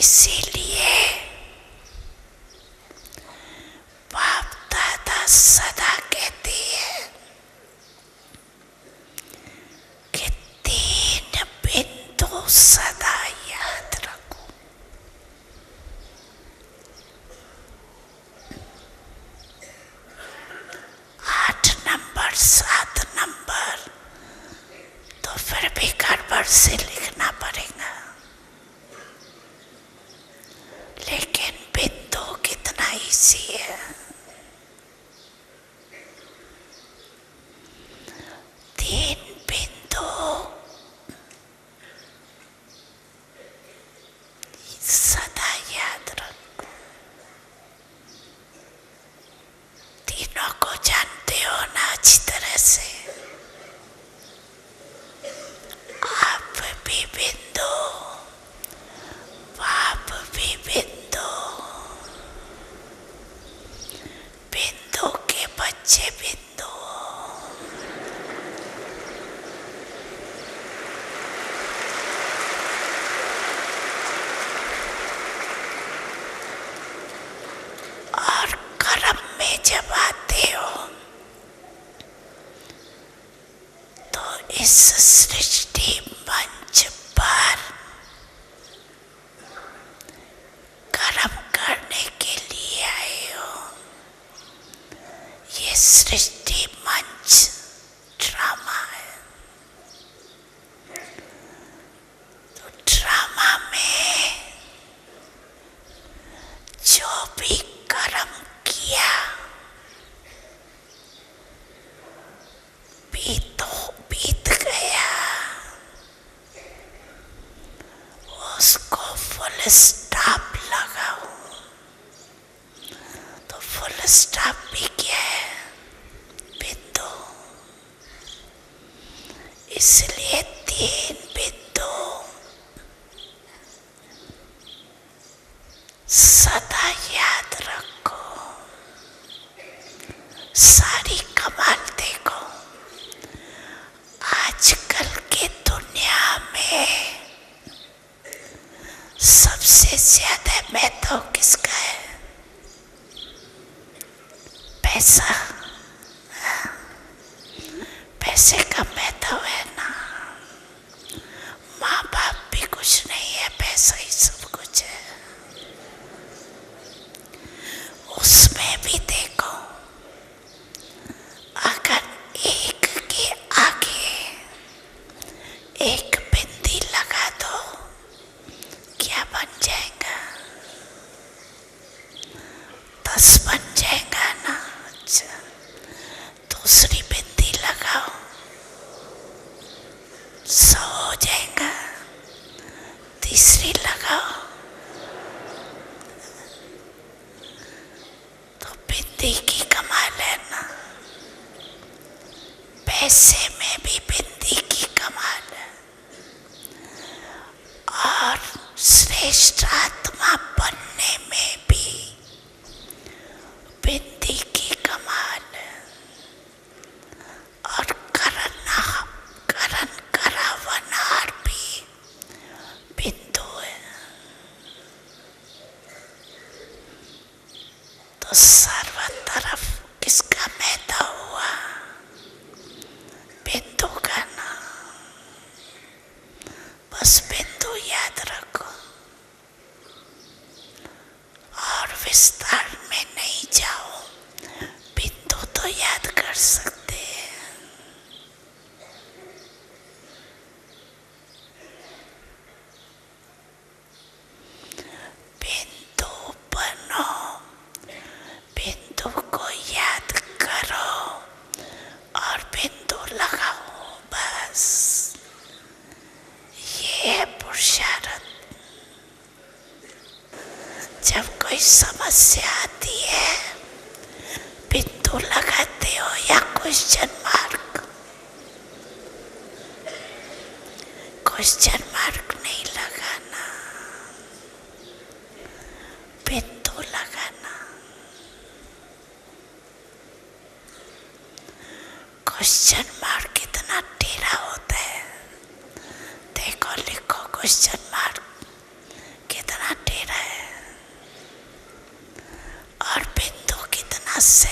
इसीलिए बाप दादा सदा कहती है कि 3 बिंदु सदा याद रखो। आठ नंबर 7 नंबर तो फिर भी गड़बड़ से लिखना पड़ेगा, लेकिन बिंदु कितना इजी है। 3 बिंदु सदा याद रखो। तीनों को जानते हो ना अच्छी तरह से। आप भी बिंदु, बाप भी बिंदु, बिंदु के बच्चे बिंदु। और कर्म में जब आते हो तो इस सृष्टि मंच पर कर्म करने के लिए आए हो। ये सृष्टि मंच ड्रामा है। तो ड्रामा में जो भी कर्म किया बीत गया, उसको फुल स्टॉप लगाओ। तो फुल स्टॉप भी क्या है? बिंदु। इसलिए 3 बिंदु सदा याद रखो। सारी कमाल देखो, आजकल के दुनिया में सबसे ज्यादा महत्व किसका है? पैसा। पैसे का महत्व है ना। माँ बाप भी कुछ नहीं है, पैसा ही सब कुछ है। उसमें भी देखो, अगर एक के आगे एक बिंदी लगा दो, क्या बन जाएगा? 10 बन जाएगा ना। अच्छा, दूसरी बिंदी लगाओ, 100 हो जाएगा। तीसरी लगाओ तो बिंदी की कमाल है ना। पैसे में भी बिंदी की कमाल है, और श्रेष्ठ आत्मा बनने में भी बिंदी की कमाल है। और करण करावनार भी बिंदु है। तो सर्व तरफ किसका महत्व हुआ? बिंदु का ना। बस बिंदु याद रखो और विस्तार में नहीं जाओ। बिंदु तो याद कर सकते हैं। बिंदु बनो, बिंदु को याद करो और बिंदु लगाओ। बस ये है पुरुषार्थ। जब कोई समस्या आती है, बिंदु लगाते हो या क्वेश्चन मार्क? क्वेश्चन मार्क नहीं लगाना, बिंदु लगाना। क्वेश्चन मार्क कितना टेढ़ा होता है। देखो, लिखो क्वेश्चन मार्क कितना टेढ़ा से